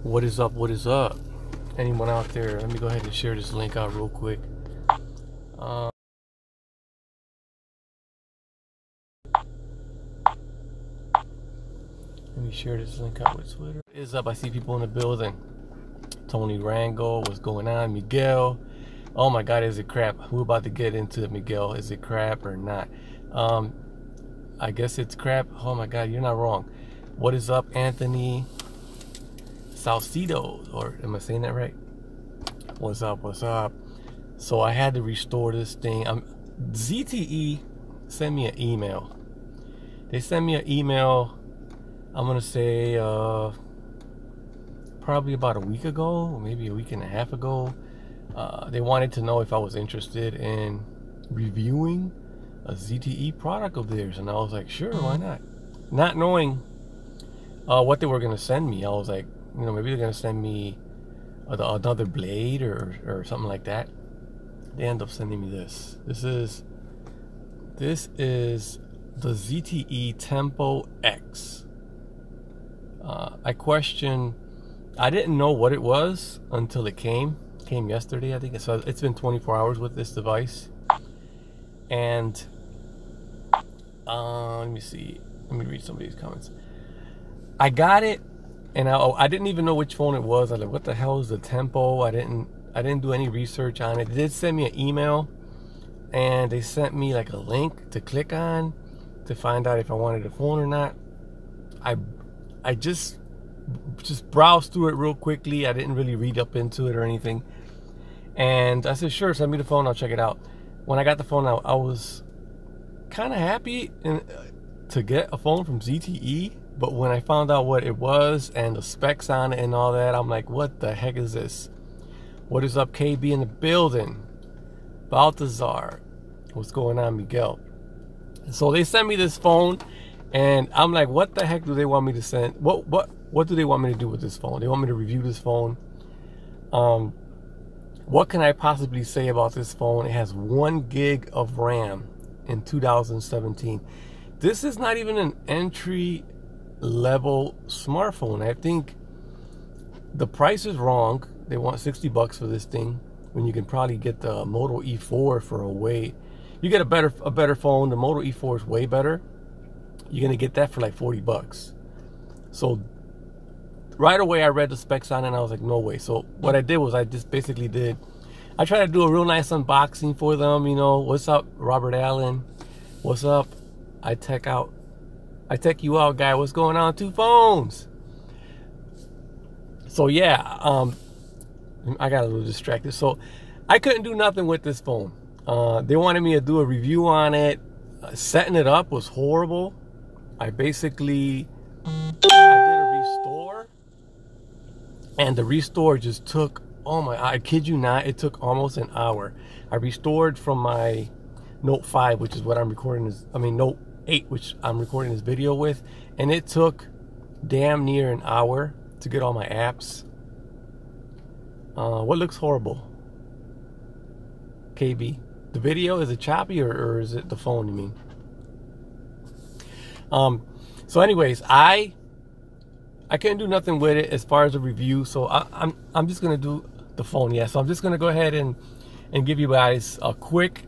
What is up? What is up? Anyone out there? Let me go ahead and share this link out real quick. Let me share this link out with Twitter. What is up? I see people in the building. Tony Rango, what's going on? Miguel. Oh my God, is it crap? We're about to get into it, Miguel. Is it crap or not? I guess it's crap. Oh my God, you're not wrong. What is up, Anthony Salcido? Or am I saying that right? What's up? What's up? So I had to restore this thing. ZTE sent me an email. They sent me an email, I'm gonna say probably about a week ago, or maybe a week and a half ago. They wanted to know if I was interested in reviewing a ZTE product of theirs, and I was like, sure, why not? Not knowing what they were gonna send me, I was like, you know, maybe they're gonna send me another blade or something like that. They end up sending me this. This is the ZTE Tempo X. I didn't know what it was until it came yesterday, I think. So it's been 24 hours with this device. And let me see. Let me read some of these comments. I got it, and I didn't even know which phone it was. I was like, what the hell is the Tempo? I didn't do any research on it. They did send me an email, and they sent me like a link to click on to find out if I wanted a phone or not. I just browsed through it real quickly. I didn't really read up into it or anything. And I said, sure, send me the phone, I'll check it out. When I got the phone, I was kind of happy to get a phone from ZTE. But when I found out what it was and the specs on it and all that, I'm like, what the heck is this? What is up, KB in the building? Baltazar. What's going on, Miguel? So they sent me this phone, and I'm like, what the heck do they want me to send? What do they want me to do with this phone? They want me to review this phone. What can I possibly say about this phone? It has 1 gig of RAM in 2017. This is not even an entry level smartphone. I think the price is wrong. They want $60 for this thing when you can probably get the Moto E4 for a way. You get a better phone. The Moto E4 is way better. You're gonna get that for like $40. So right away I read the specs on it and I was like, no way. So what I did was I tried to do a real nice unboxing for them. You know, what's up, Robert Allen? What's up? I tech you out, guy. What's going on? 2 phones. So yeah, I got a little distracted. So I couldn't do nothing with this phone. They wanted me to do a review on it. Setting it up was horrible. I did a restore, and the restore just took, I kid you not, it took almost an hour. I restored from my Note 5, which is what I'm recording Note 8, which I'm recording this video with, and it took damn near an hour to get all my apps. What looks horrible? KB, the video, is it choppy or is it the phone, you mean? So anyways, I couldn't do nothing with it as far as a review, so I'm just gonna do the phone. Yeah, so I'm just gonna go ahead and give you guys a quick,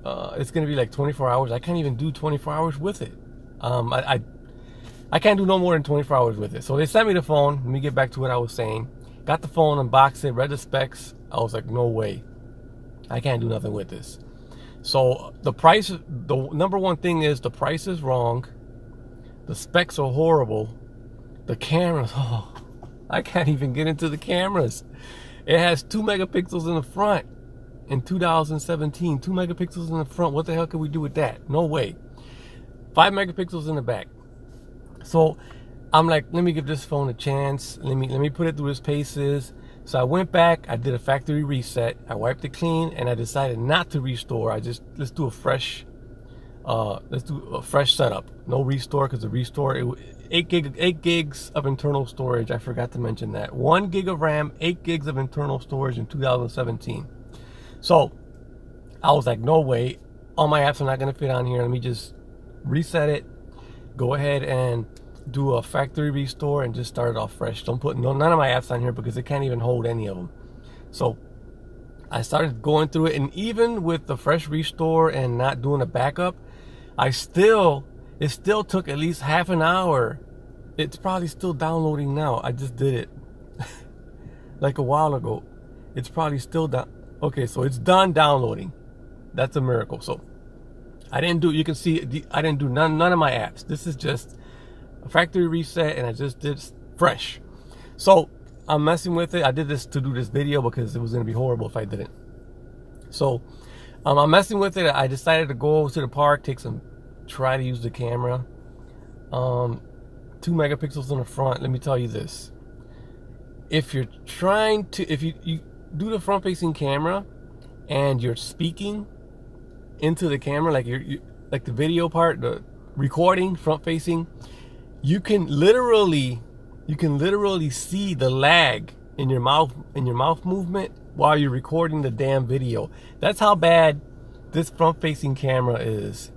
it's gonna be like 24 hours. I can't even do 24 hours with it. I can't do no more than 24 hours with it. So they sent me the phone. Let me get back to what I was saying. Got the phone, unboxed it, read the specs. I was like, no way, I can't do nothing with this. So the price, the number one thing is the price is wrong. The specs are horrible. The cameras, I can't even get into the cameras. It has 2 megapixels in the front in 2017. 2 megapixels in the front. What the hell can we do with that? No way. 5 megapixels in the back. So I'm like, let me give this phone a chance. Let me put it through its paces. So I went back, I did a factory reset, I wiped it clean, and I decided not to restore. Let's do a fresh setup. No restore, because the restore, 8 gigs of internal storage. I forgot to mention that. 1 gig of RAM, 8 gigs of internal storage in 2017. So I was like, no way, all my apps are not gonna fit on here. Let me just reset it, go ahead and do a factory restore and just start it off fresh. Don't put none of my apps on here because it can't even hold any of them. So I started going through it, and even with the fresh restore and not doing a backup, it still took at least half an hour. It's probably still downloading now. I just did it like a while ago. It's probably still down. Okay, so it's done downloading. That's a miracle. So I didn't do, you can see, I didn't do none of my apps. This is just a factory reset, and I just did fresh. So I'm messing with it. I did this to do this video because it was going to be horrible if I didn't. So I'm messing with it. I decided to go to the park, try to use the camera. 2 megapixels in the front. Let me tell you this. If you're trying to, if you do the front facing camera and you're speaking into the camera, like like the video part, the recording front facing, you can literally see the lag in your mouth movement while you're recording the damn video. That's how bad this front facing camera is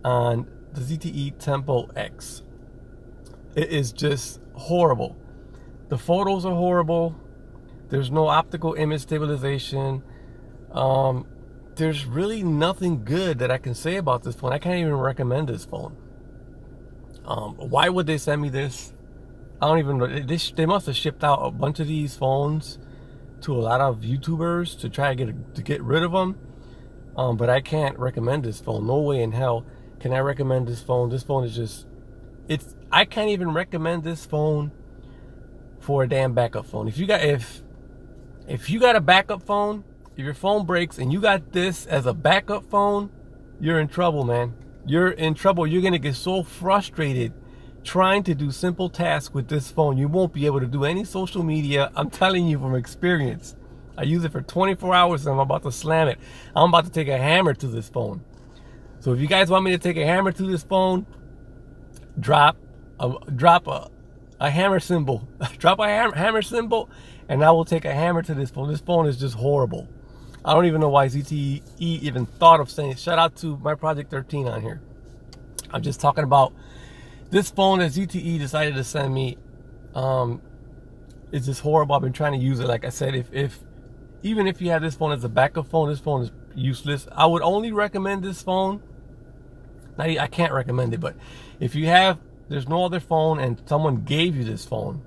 on the ZTE Tempo X. It is just horrible. The photos are horrible. There's no optical image stabilization. There's really nothing good that I can say about this phone. I can't even recommend this phone. Why would they send me this? I don't even know. They must have shipped out a bunch of these phones to a lot of YouTubers to try to get rid of them. But I can't recommend this phone. No way in hell can I recommend this phone. This phone is just, I can't even recommend this phone for a damn backup phone. If you got a backup phone, if your phone breaks and you got this as a backup phone, you're in trouble, man. You're in trouble. You're gonna get so frustrated trying to do simple tasks with this phone. You won't be able to do any social media. I'm telling you from experience. I use it for 24 hours and I'm about to slam it. I'm about to take a hammer to this phone. So if you guys want me to take a hammer to this phone, drop a hammer symbol. Drop a hammer symbol, and I will take a hammer to this phone. This phone is just horrible. I don't even know why ZTE even thought of saying it. Shout out to my Project 13 on here. I'm just talking about this phone that ZTE decided to send me. It's just horrible. I've been trying to use it. Like I said, even if you have this phone as a backup phone, this phone is useless. I would only recommend this phone. I can't recommend it, but if you have, there's no other phone and someone gave you this phone,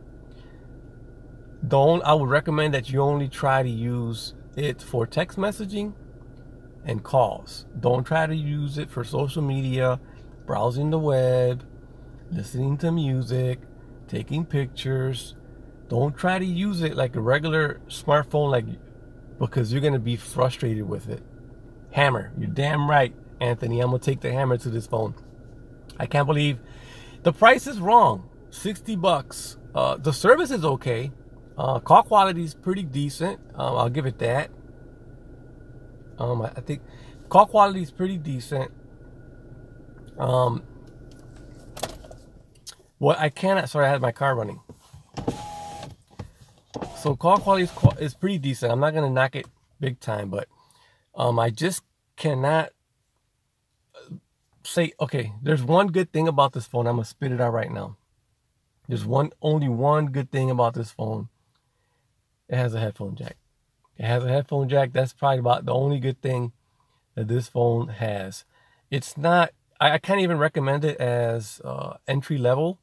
I would recommend that you only try to use it for text messaging and calls. Don't try to use it for social media, browsing the web, listening to music, taking pictures. Don't try to use it like a regular smartphone, because you're going to be frustrated with it. Hammer. You're damn right, Anthony. I'm going to take the hammer to this phone. I can't believe the price is wrong. $60. The service is okay. Call quality is pretty decent. I'll give it that. I think call quality is pretty decent. What I cannot, sorry, I had my car running. So call quality is pretty decent. I'm not gonna knock it big time, but I just cannot say, okay, there's one good thing about this phone. I'm gonna spit it out right now. There's only one good thing about this phone. It has a headphone jack. It has a headphone jack. That's probably about the only good thing that this phone has. It's not, I can't even recommend it as entry level.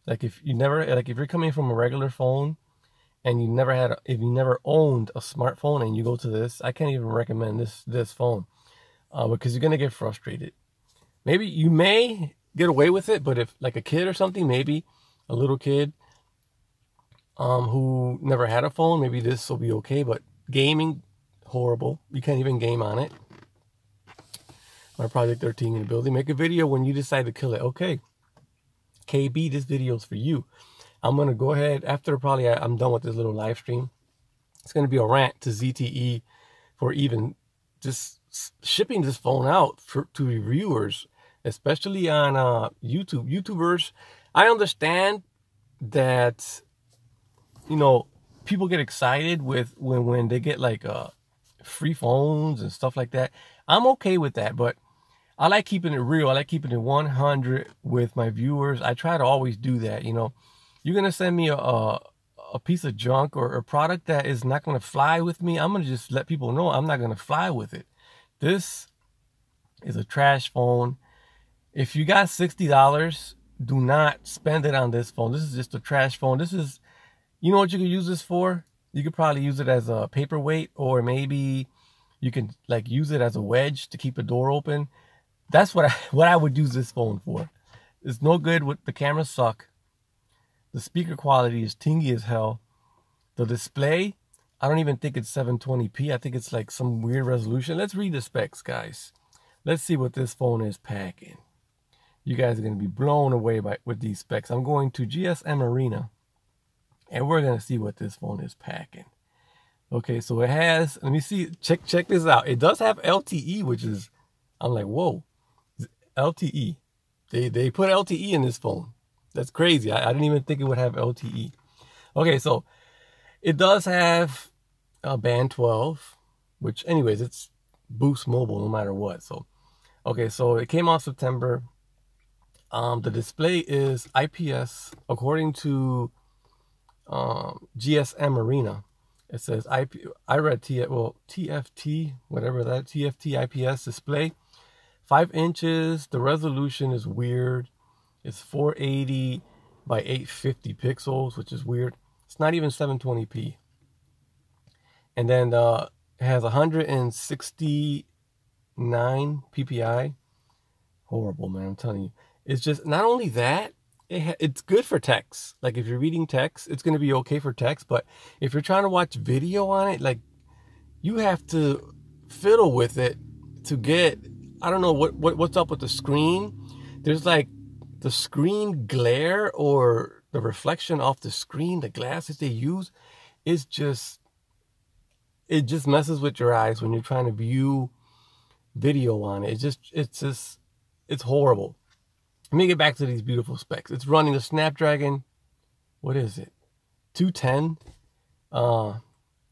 If you're coming from a regular phone and if you never owned a smartphone and you go to this, I can't even recommend this phone because you're gonna get frustrated. Maybe you may get away with it, but if like a kid or something, maybe a little kid who never had a phone, maybe this will be okay. But gaming, horrible. You can't even game on it. My Project 13 in the building. Make a video when you decide to kill it. Okay, KB, this video is for you. I'm going to go ahead, after probably I'm done with this little live stream, it's going to be a rant to ZTE for even just shipping this phone out to reviewers, especially on YouTube. YouTubers, I understand that, people get excited when they get free phones and stuff like that. I'm okay with that, but I like keeping it real. I like keeping it 100 with my viewers. I try to always do that. You know, you're gonna send me a piece of junk or a product that is not gonna fly with me. I'm gonna just let people know I'm not gonna fly with it. This is a trash phone. If you got $60, do not spend it on this phone. This is just a trash phone. This is, you know what you could use this for? You could probably use it as a paperweight, or maybe you can like use it as a wedge to keep a door open. That's what I would use this phone for. It's no good. With the cameras suck. The speaker quality is tingy as hell. The display, I don't even think it's 720p. I think it's like some weird resolution. Let's read the specs, guys. Let's see what this phone is packing. You guys are going to be blown away with these specs. I'm going to GSM Arena, and we're going to see what this phone is packing. Okay, so it has, let me see, check this out. It does have LTE, which is, I'm like, whoa, LTE. They put LTE in this phone. That's crazy. I didn't even think it would have LTE. Okay, so it does have band 12, which anyways, it's Boost Mobile no matter what. So, okay, so it came out September. The display is IPS according to GSM Arena. It says I read TFT, whatever that, TFT IPS display. 5 inches. The resolution is weird. It's 480 by 850 pixels, which is weird. It's not even 720p. And then it has 169 ppi. Horrible, man. I'm telling you. It's just not only that, it's good for text. Like if you're reading text, it's going to be okay for text. But if you're trying to watch video on it, like you have to fiddle with it to get, I don't know what's up with the screen. There's like the screen glare or the reflection off the screen, the glass that they use, is just, it just messes with your eyes when you're trying to view video on it. It's horrible. Let me get back to these beautiful specs. It's running a Snapdragon, what is it? 210,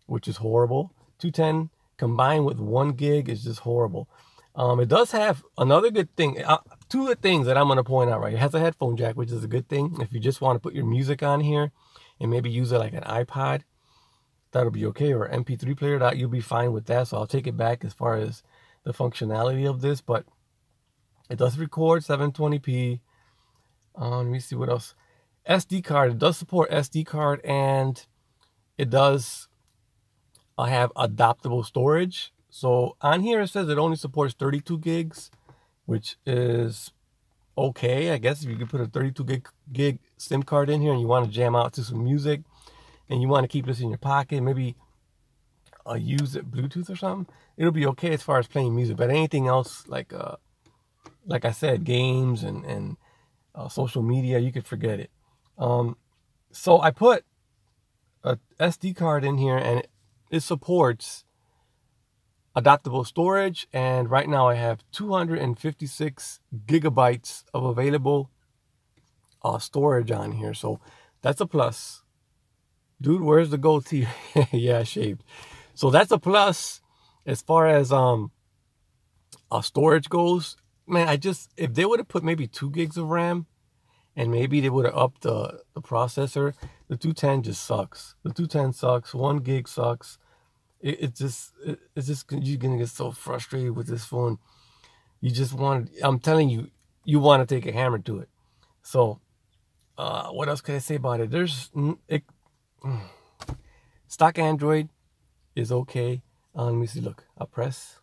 which is horrible. 210 combined with 1 gig is just horrible. It does have another good thing. Two good things that I'm going to point out right. It has a headphone jack, which is a good thing. If you just want to put your music on here and maybe use it like an iPod, that'll be okay. Or MP3 player, you'll be fine with that. So I'll take it back as far as the functionality of this. But it does record 720p. Let me see what else. SD card. It does support SD card, and it does have adaptable storage. So on here it says it only supports 32 gigs, which is okay, I guess. If you could put a 32 gig SIM card in here and you want to jam out to some music and you want to keep this in your pocket, maybe use it Bluetooth or something, it'll be okay as far as playing music. But anything else, like I said, games and social media, you could forget it. So I put a SD card in here, and it supports adaptable storage, and right now I have 256 gigabytes of available storage on here, so that's a plus. Dude, where's the goatee? Yeah, I shaved. So that's a plus as far as storage goes. Man, if they would have put maybe 2 gigs of RAM, and maybe they would have upped the processor, the 210 just sucks. The 210 sucks. 1 gig sucks. It's just you're gonna get so frustrated with this phone. You just I'm telling you, you want to take a hammer to it. So, what else can I say about it? Stock Android is okay. Let me see. Look, I'll press.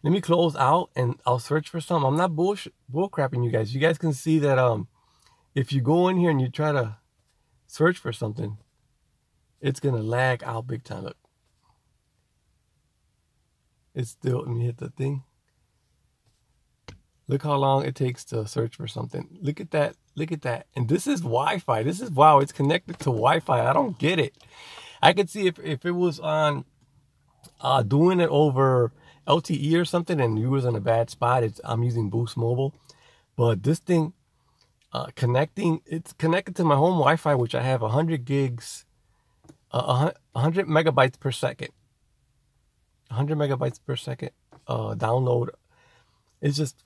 Let me close out and I'll search for something. I'm not bull crapping you guys. You guys can see that if you go in here and you try to search for something, it's gonna lag out big time. Look. It's still, let me hit the thing. Look how long it takes to search for something. Look at that. Look at that. And this is Wi-Fi. This is, wow, it's connected to Wi-Fi. I don't get it. I could see if it was on doing it over LTE or something and you was in a bad spot. I'm using Boost Mobile. But this thing, it's connected to my home Wi-Fi, which I have 100 gigs, 100 megabytes per second. 100 megabytes per second download. It's just,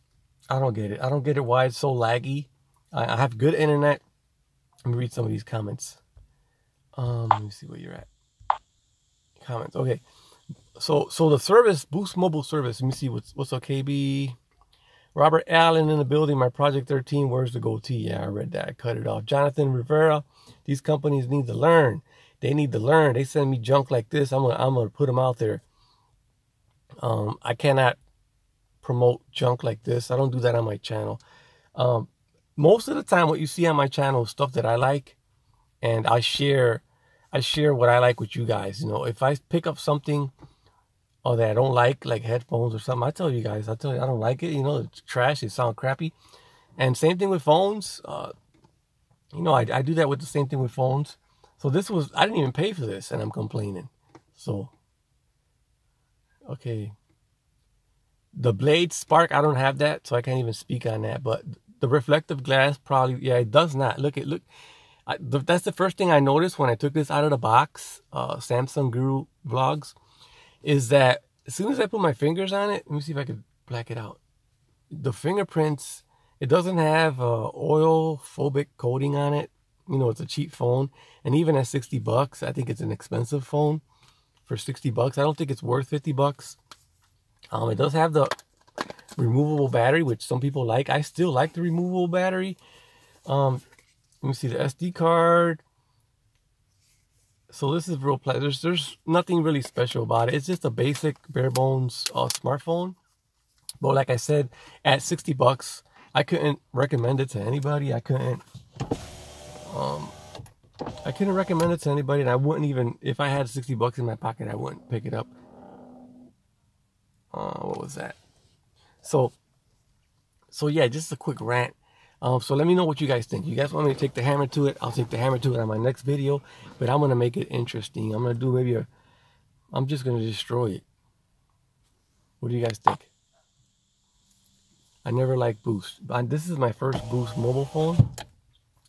I don't get it. I don't get it why it's so laggy. I have good internet. Let me read some of these comments. Let me see where you're at. Comments. Okay. So the service, Boost Mobile service. Let me see what's up, KB. Robert Allen in the building. My Project 13. Where's the goatee? Yeah, I read that. I cut it off. Jonathan Rivera. These companies need to learn. They need to learn. They send me junk like this. I'm gonna put them out there. I cannot promote junk like this. I don't do that on my channel. Most of the time, what you see on my channel is stuff that I like, and I share what I like with you guys. You know, if I pick up something or that I don't like headphones or something, I tell you guys. I tell you I don't like it. You know, it's trash. It sounds crappy. And same thing with phones. You know, I do that with the same thing with phones. So I didn't even pay for this, and I'm complaining. So, okay. The Blade Spark, I don't have that, so I can't even speak on that. But the reflective glass probably, yeah, it does not. Look. That's the first thing I noticed when I took this out of the box. Samsung Guru Vlogs, is that as soon as I put my fingers on it, let me see if I could black it out. The fingerprints, it doesn't have oil phobic coating on it. You know, it's a cheap phone, and even at $60, I think it's an expensive phone for $60. I don't think it's worth $50. It does have the removable battery, which some people like. I still like the removable battery. Let me see the SD card. So this is real there's nothing really special about it. It's just a basic bare bones smartphone. But like I said, at $60, I couldn't recommend it to anybody. I couldn't recommend it to anybody, and I wouldn't even, if I had $60 in my pocket, I wouldn't pick it up. What was that? So yeah, just a quick rant. So let me know what you guys think. You guys want me to take the hammer to it? I'll take the hammer to it on my next video, but I'm gonna make it interesting. I'm gonna do I'm just gonna destroy it. What do you guys think? I never liked Boost. This is my first Boost mobile phone,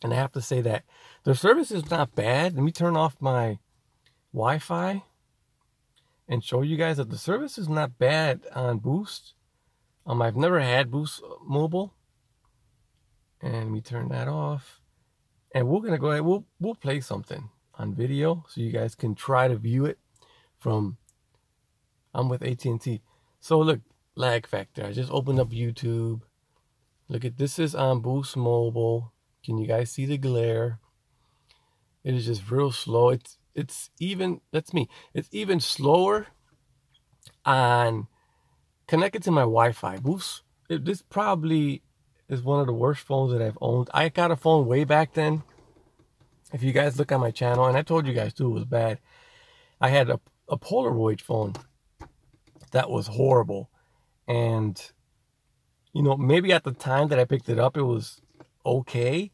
and I have to say that the service is not bad. Let me turn off my Wi-Fi and show you guys that the service is not bad on Boost. I've never had Boost Mobile. And let me turn that off. And we're gonna go ahead, we'll play something on video so you guys can try to view it from, I'm with AT&T. So look, lag factor. I just opened up YouTube. Look at this, is on Boost Mobile. Can you guys see the glare? It is just real slow. It's even, that's me. It's even slower on connected to my Wi-Fi. Boost, this probably is one of the worst phones that I've owned. I got a phone way back then. If you guys look on my channel, and I told you guys too, it was bad. I had a Polaroid phone that was horrible. And, you know, maybe at the time that I picked it up, it was okay.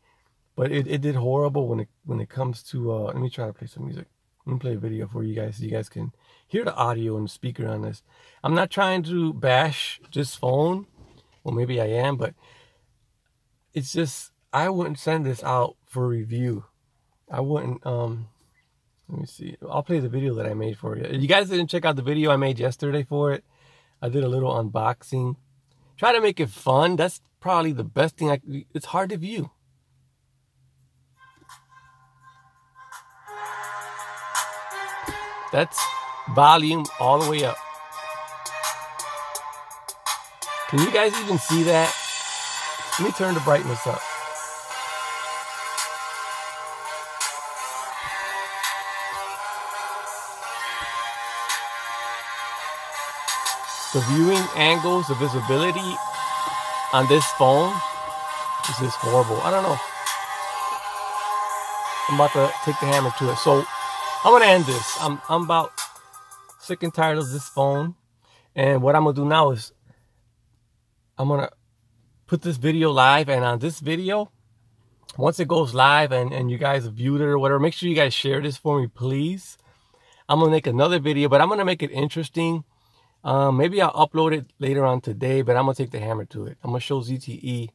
But it did horrible when it comes to, let me try to play some music. Let me play a video for you guys so you guys can hear the audio and the speaker on this. I'm not trying to bash this phone. Well, maybe I am, but it's just, I wouldn't send this out for review. I wouldn't, let me see. I'll play the video that I made for you. You guys didn't check out the video I made yesterday for it. I did a little unboxing. Try to make it fun. That's probably the best thing. It's hard to view. That's volume all the way up. Can you guys even see that? Let me turn the brightness up. The viewing angles, the visibility on this phone is just horrible. I don't know. I'm about to take the hammer to it. So I'm gonna end this. I'm about sick and tired of this phone. And what I'm gonna do now is I'm gonna put this video live, and on this video, once it goes live and you guys have viewed it or whatever, make sure you guys share this for me, please. I'm gonna make another video, but I'm gonna make it interesting. Maybe I'll upload it later on today, but I'm gonna take the hammer to it. I'm gonna show ZTE.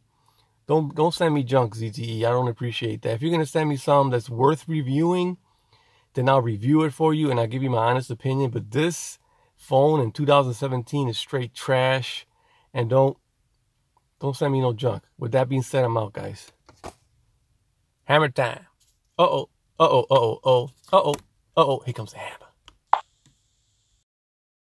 Don't send me junk, ZTE. I don't appreciate that. If you're gonna send me something that's worth reviewing, then I'll review it for you and I'll give you my honest opinion. But this phone in 2017 is straight trash, and don't Don't send me no junk. With that being said, I'm out, guys. Hammer time. Uh-oh. Uh-oh. Uh-oh. Uh-oh. Uh-oh. Uh-oh. Here comes the hammer.